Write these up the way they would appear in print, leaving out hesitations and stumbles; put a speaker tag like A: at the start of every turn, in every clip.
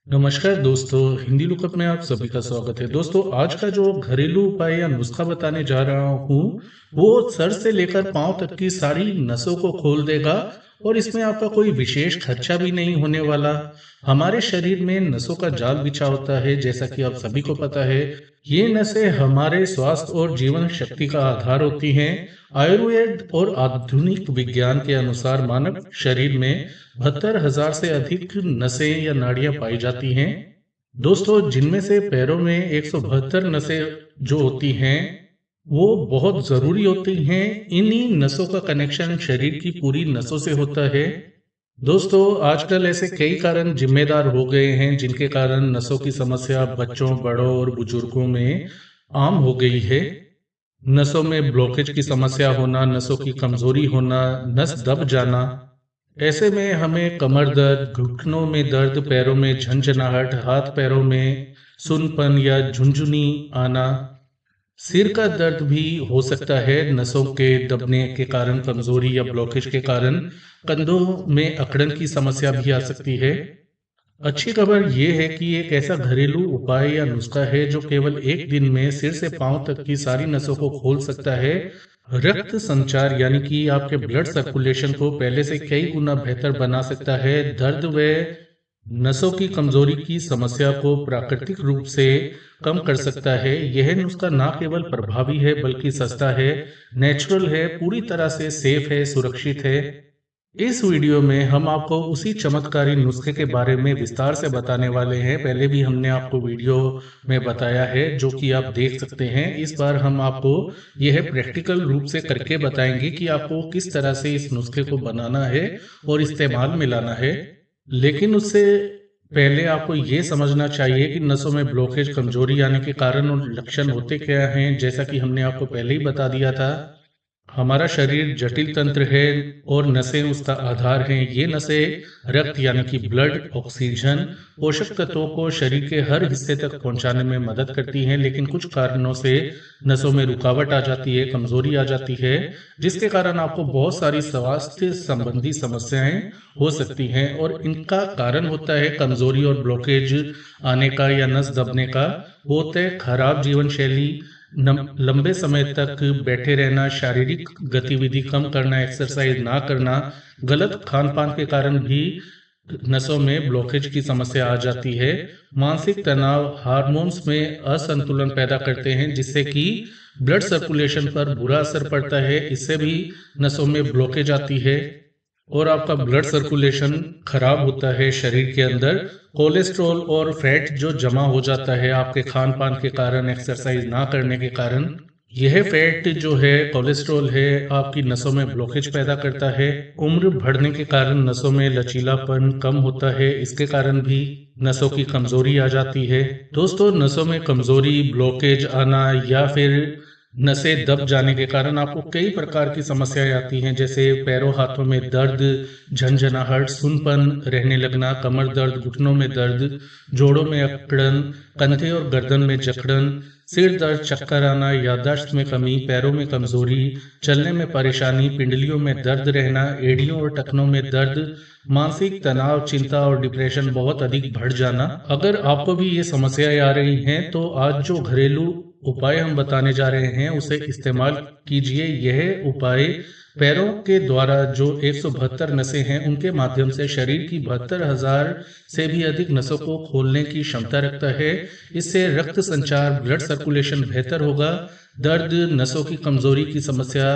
A: नमस्कार दोस्तों, हिंदी लुकअप में आप सभी का स्वागत है। दोस्तों, आज का जो घरेलू उपाय या नुस्खा बताने जा रहा हूँ, वो सर से लेकर पाँव तक की सारी नसों को खोल देगा और इसमें आपका कोई विशेष खर्चा भी नहीं होने वाला। हमारे शरीर में नसों का जाल बिछा होता है, जैसा कि आप सभी को पता है। ये नसें हमारे स्वास्थ्य और जीवन शक्ति का आधार होती हैं। आयुर्वेद और आधुनिक विज्ञान के अनुसार मानव शरीर में 72,000 से अधिक नसें या नाड़ियां पाई जाती हैं। दोस्तों, जिनमें से पैरों में 172 नसें जो होती हैं, वो बहुत जरूरी होती हैं। इन्हीं नसों का कनेक्शन शरीर की पूरी नसों से होता है। दोस्तों, आजकल ऐसे कई कारण जिम्मेदार हो गए हैं जिनके कारण नसों की समस्या बच्चों, बड़ों और बुजुर्गों में आम हो गई है। नसों में ब्लॉकेज की समस्या होना, नसों की कमजोरी होना, नस दब जाना। ऐसे में हमें कमर दर्द, घुटनों में दर्द, पैरों में झंझनाहट, हाथ पैरों में सुनपन या झुंझुनी आना, सिर का दर्द भी हो सकता है। नसों के दबने के कारण, कमजोरी या ब्लॉकेज के कारण कंधों में अकड़न की समस्या भी आ सकती है। अच्छी खबर यह है कि एक ऐसा घरेलू उपाय या नुस्खा है जो केवल एक दिन में सिर से पांव तक की सारी नसों को खोल सकता है। रक्त संचार यानी कि आपके ब्लड सर्कुलेशन को पहले से कई गुना बेहतर बना सकता है। दर्द व नसों की कमजोरी की समस्या को प्राकृतिक रूप से कम कर सकता है। यह नुस्खा ना केवल प्रभावी है बल्कि सस्ता है, नेचुरल है, पूरी तरह से सेफ है, सुरक्षित है। इस वीडियो में हम आपको उसी चमत्कारी नुस्खे के बारे में विस्तार से बताने वाले हैं। पहले भी हमने आपको वीडियो में बताया है, जो कि आप देख सकते हैं। इस बार हम आपको यह प्रैक्टिकल रूप से करके बताएंगे कि आपको किस तरह से इस नुस्खे को बनाना है और इस्तेमाल में लाना है। लेकिन उससे पहले आपको ये समझना चाहिए कि नसों में ब्लॉकेज, कमजोरी आने के कारण और लक्षण होते क्या हैं। जैसा कि हमने आपको पहले ही बता दिया था, हमारा शरीर जटिल तंत्र है और नसें उसका आधार हैं। ये नसें रक्त यानी कि ब्लड, ऑक्सीजन, पोषक तत्वों को शरीर के हर हिस्से तक पहुंचाने में मदद करती हैं। लेकिन कुछ कारणों से नसों में रुकावट आ जाती है, कमजोरी आ जाती है, जिसके कारण आपको बहुत सारी स्वास्थ्य संबंधी समस्याएं हो सकती हैं। और इनका कारण होता है कमजोरी और ब्लॉकेज आने का या नस दबने का। वो होता है खराब जीवन शैली, लंबे समय तक बैठे रहना, शारीरिक गतिविधि कम करना, एक्सरसाइज ना करना, गलत खान पान के कारण भी नसों में ब्लॉकेज की समस्या आ जाती है। मानसिक तनाव हार्मोन्स में असंतुलन पैदा करते हैं, जिससे कि ब्लड सर्कुलेशन पर बुरा असर पड़ता है। इससे भी नसों में ब्लॉकेज आती है और आपका ब्लड सर्कुलेशन खराब होता है शरीर के अंदर। कोलेस्ट्रॉल और फैट जो जमा हो जाता है आपके खान पान के कारण, एक्सरसाइज ना करने के कारण, यह फैट जो है, कोलेस्ट्रॉल है, आपकी नसों में ब्लॉकेज पैदा करता है। उम्र बढ़ने के कारण नसों में लचीलापन कम होता है, इसके कारण भी नसों की कमजोरी आ जाती है। दोस्तों, नसों में कमजोरी, ब्लॉकेज आना या फिर नसें दब जाने के कारण आपको कई प्रकार की समस्याएं आती हैं, जैसे पैरों हाथों में दर्द, झंझनाहट, सुनपन रहने लगना, कमर दर्द, घुटनों में दर्द, जोड़ों में अकड़न, कंधे और गर्दन में जकड़न, सिर दर्द, चक्कर आना, याददाश्त में कमी, पैरों में कमजोरी, चलने में परेशानी, पिंडलियों में दर्द रहना, एड़ियों और टखनों में दर्द, मानसिक तनाव, चिंता और डिप्रेशन बहुत अधिक बढ़ जाना। अगर आपको भी ये समस्याएं आ रही हैं तो आज जो घरेलू उपाय हम बताने जा रहे हैं उसे इस्तेमाल कीजिए। यह उपाय पैरों के द्वारा जो 172 नसें हैं, उनके माध्यम से शरीर की 72,000 से भी अधिक नसों को खोलने की क्षमता रखता है। इससे रक्त संचार, ब्लड सर्कुलेशन बेहतर होगा, दर्द, नसों की कमजोरी की समस्या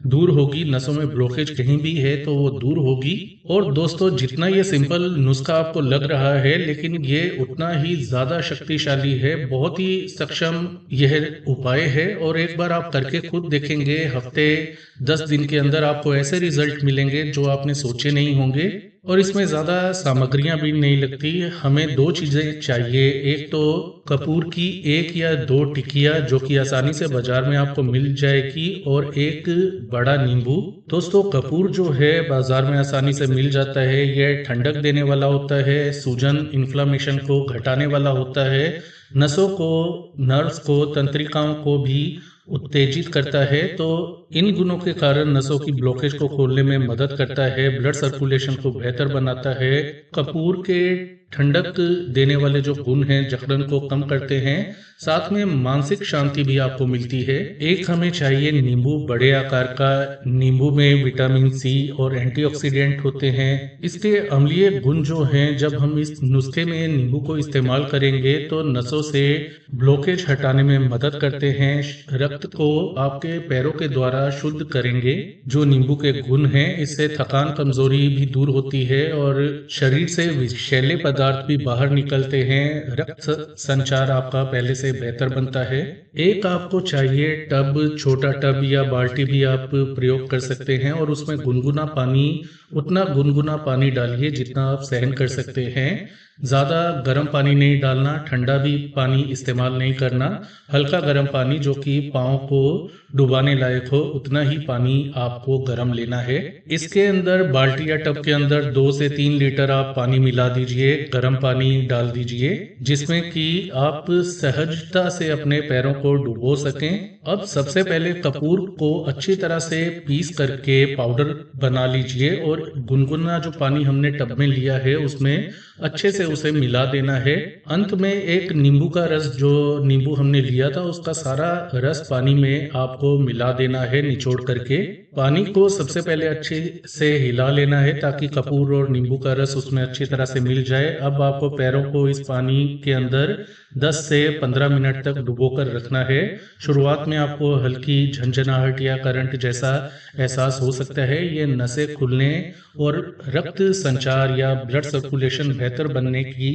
A: दूर होगी, नसों में ब्लॉकेज कहीं भी है तो वो दूर होगी। और दोस्तों, जितना ये सिंपल नुस्खा आपको लग रहा है, लेकिन ये उतना ही ज्यादा शक्तिशाली है। बहुत ही सक्षम यह उपाय है और एक बार आप करके खुद देखेंगे, हफ्ते 10 दिन के अंदर आपको ऐसे रिजल्ट मिलेंगे जो आपने सोचे नहीं होंगे। और इसमें ज्यादा सामग्रियां भी नहीं लगती। हमें दो चीजें चाहिए, एक तो कपूर की 1 या 2 टिकिया जो कि आसानी से बाजार में आपको मिल जाएगी, और एक बड़ा नींबू। दोस्तों, कपूर जो है बाजार में आसानी से मिल जाता है। यह ठंडक देने वाला होता है, सूजन, इन्फ्लामेशन को घटाने वाला होता है, नसों को, नर्व्स को, तंत्रिकाओं को भी उत्तेजित करता है। तो इन गुणों के कारण नसों की ब्लॉकेज को खोलने में मदद करता है, ब्लड सर्कुलेशन को बेहतर बनाता है। कपूर के ठंडक देने वाले जो गुण हैं, जकड़न को कम करते हैं, साथ में मानसिक शांति भी आपको मिलती है। एक हमें चाहिए नींबू, बड़े आकार का। नींबू में विटामिन सी और एंटीऑक्सीडेंट होते हैं। इसके अम्लीय गुण जो हैं, जब हम इस नुस्खे में नींबू को इस्तेमाल करेंगे तो नसों से ब्लॉकेज हटाने में मदद करते हैं, रक्त को आपके पैरों के द्वारा शुद्ध करेंगे। जो नींबू के गुण हैं, इससे थकान, कमजोरी भी दूर होती है और शरीर से विषैले पदार्थ भी बाहर निकलते हैं। रक्त संचार आपका पहले से बेहतर बनता है। एक आपको चाहिए टब, छोटा टब या बाल्टी भी आप प्रयोग कर सकते हैं और उसमें गुनगुना पानी, उतना गुनगुना पानी डालिए जितना आप सहन कर सकते हैं। ज़्यादा गर्म पानी नहीं डालना, ठंडा भी पानी इस्तेमाल नहीं करना। हल्का गर्म पानी जो कि पाँव को डुबाने लायक हो, उतना ही पानी आपको गर्म लेना है। इसके अंदर बाल्टी या टब के अंदर 2 से 3 लीटर आप पानी मिला दीजिए, गर्म पानी डाल दीजिए, जिसमें कि आप सहजता से अपने पैरों को डुबो सकें। अब सबसे पहले कपूर को अच्छी तरह से पीस करके पाउडर बना लीजिए और गुनगुना जो पानी हमने टब में लिया है उसमें अच्छे से उसे मिला देना है। अंत में एक नींबू का रस, जो नींबू हमने लिया था उसका सारा रस पानी में आपको मिला देना है निचोड़ करके। पानी को सबसे पहले अच्छे से हिला लेना है ताकि कपूर और नींबू का रस उसमें अच्छी तरह से मिल जाए। अब आपको पैरों को इस पानी के अंदर 10 से 15 मिनट तक डुबोकर रखना है। शुरुआत में आपको हल्की झंझनाहट या करंट जैसा एहसास हो सकता है। ये नसें खुलने और रक्त संचार या ब्लड सर्कुलेशन बेहतर बनने की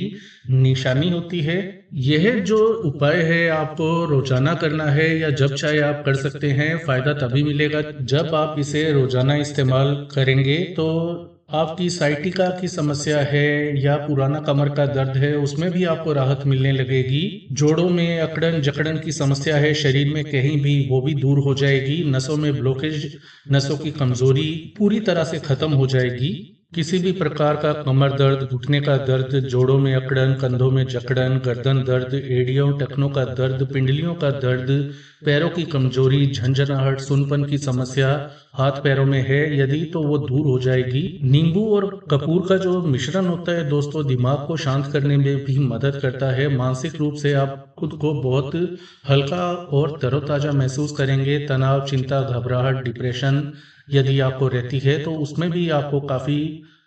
A: निशानी होती है। यह जो उपाय है आपको रोजाना करना है या जब चाहे आप कर सकते हैं। फायदा तभी मिलेगा जब आप इसे रोजाना इस्तेमाल करेंगे। तो आपकी साइटिका की समस्या है या पुराना कमर का दर्द है, उसमें भी आपको राहत मिलने लगेगी। जोड़ों में अकड़न जकड़न की समस्या है शरीर में कहीं भी, वो भी दूर हो जाएगी। नसों में ब्लॉकेज, नसों की कमजोरी पूरी तरह से खत्म हो जाएगी। किसी भी प्रकार का कमर दर्द, घुटने का दर्द, जोड़ों में अकड़न, कंधों में जकड़न, गर्दन दर्द, एड़ियों टखनों का दर्द, पिंडलियों का दर्द, पैरों की कमजोरी, झंझनाहट, सुनपन की समस्या हाथ पैरों में है यदि, तो वो दूर हो जाएगी। नींबू और कपूर का जो मिश्रण होता है दोस्तों, दिमाग को शांत करने में भी मदद करता है। मानसिक रूप से आप खुद को बहुत हल्का और तरोताजा महसूस करेंगे। तनाव, चिंता, घबराहट, डिप्रेशन यदि आपको रहती है तो उसमें भी आपको काफी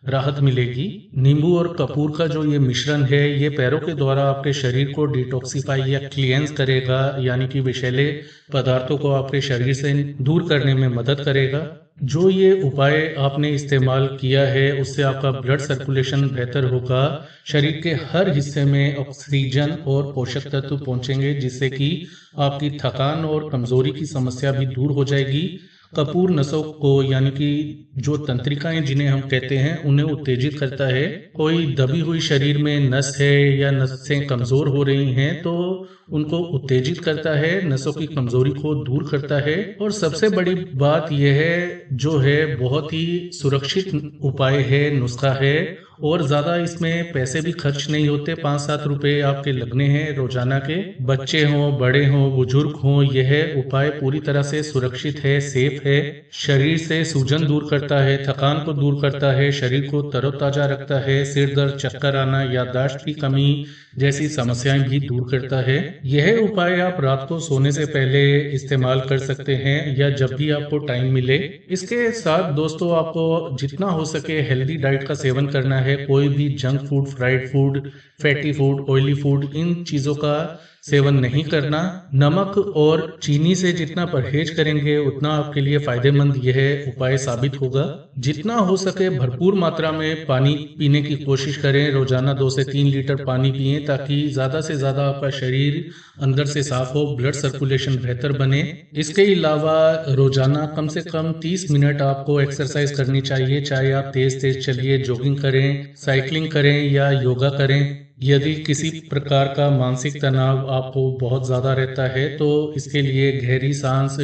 A: राहत मिलेगी। नींबू और कपूर का जो ये मिश्रण है, ये पैरों के द्वारा आपके शरीर को डिटॉक्सिफाई या क्लींस करेगा, यानी कि विषैले पदार्थों को आपके शरीर से दूर करने में मदद करेगा। जो ये उपाय आपने इस्तेमाल किया है उससे आपका ब्लड सर्कुलेशन बेहतर होगा, शरीर के हर हिस्से में ऑक्सीजन और पोषक तत्व पहुंचेंगे, जिससे कि आपकी थकान और कमजोरी की समस्या भी दूर हो जाएगी। कपूर नसों को, यानी कि जो तंत्रिकाएं जिन्हें हम कहते हैं, उन्हें उत्तेजित करता है। कोई दबी हुई शरीर में नस है या नसें कमजोर हो रही हैं तो उनको उत्तेजित करता है, नसों की कमजोरी को दूर करता है। और सबसे बड़ी बात यह है, जो है बहुत ही सुरक्षित उपाय है, नुस्खा है और ज्यादा इसमें पैसे भी खर्च नहीं होते। 5-7 रुपए आपके लगने हैं रोजाना के। बच्चे हों, बड़े हों, बुजुर्ग हों, यह उपाय पूरी तरह से सुरक्षित है, सेफ है। शरीर से सूजन दूर करता है, थकान को दूर करता है, शरीर को तरोताजा रखता है, सिर दर्द, चक्कर आना, याददाश्त की कमी जैसी समस्याएं भी दूर करता है। यह उपाय आप रात को सोने से पहले इस्तेमाल कर सकते हैं या जब भी आपको टाइम मिले। इसके साथ दोस्तों आपको जितना हो सके हेल्दी डाइट का सेवन करना है। कोई भी junk food, fried food, fatty food, oily food, इन चीजों का सेवन नहीं करना। नमक और चीनी से जितना परहेज करेंगे उतना आपके लिए फायदेमंद यह उपाय साबित होगा। जितना हो सके भरपूर मात्रा में पानी पीने की कोशिश करें। रोजाना 2 से 3 लीटर पानी पिए ताकि ज्यादा से ज्यादा आपका शरीर अंदर से साफ हो, ब्लड सर्कुलेशन बेहतर बने। इसके अलावा रोजाना कम से कम 30 मिनट आपको एक्सरसाइज करनी चाहिए, चाहे आप तेज तेज चलिए, जॉगिंग करें, साइकिलिंग करें या योगा करें। यदि किसी प्रकार का मानसिक तनाव आपको बहुत ज़्यादा रहता है तो इसके लिए गहरी सांस,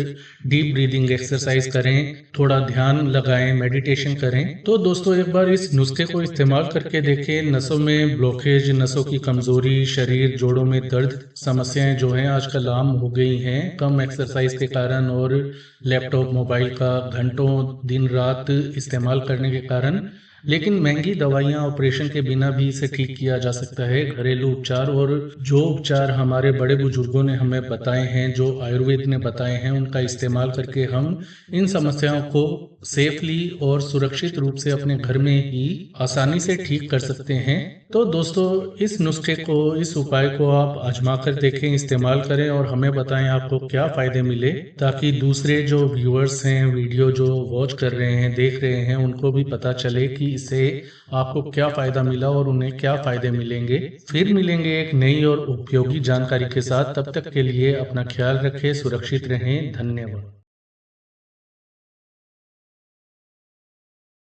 A: डीप ब्रीदिंग एक्सरसाइज करें, थोड़ा ध्यान लगाएं, मेडिटेशन करें। तो दोस्तों एक बार इस नुस्खे को इस्तेमाल करके देखें। नसों में ब्लॉकेज, नसों की कमजोरी, शरीर जोड़ों में दर्द समस्याएं जो हैं आजकल आम हो गई हैं कम एक्सरसाइज के कारण और लैपटॉप, मोबाइल का घंटों दिन रात इस्तेमाल करने के कारण। लेकिन महंगी दवाइयाँ, ऑपरेशन के बिना भी इसे ठीक किया जा सकता है। घरेलू उपचार और जो उपचार हमारे बड़े बुजुर्गों ने हमें बताए हैं, जो आयुर्वेद ने बताए हैं, उनका इस्तेमाल करके हम इन समस्याओं को सेफली और सुरक्षित रूप से अपने घर में ही आसानी से ठीक कर सकते हैं। तो दोस्तों, इस नुस्खे को, इस उपाय को आप आजमा कर देखें, इस्तेमाल करें और हमें बताएं आपको क्या फायदे मिले, ताकि दूसरे जो व्यूअर्स हैं, वीडियो जो वॉच कर रहे हैं, देख रहे हैं, उनको भी पता चले कि इससे आपको क्या फायदा मिला और उन्हें क्या फायदे मिलेंगे। फिर मिलेंगे एक नई और उपयोगी जानकारी के साथ। तब तक के लिए अपना ख्याल रखें, सुरक्षित रहें। धन्यवाद।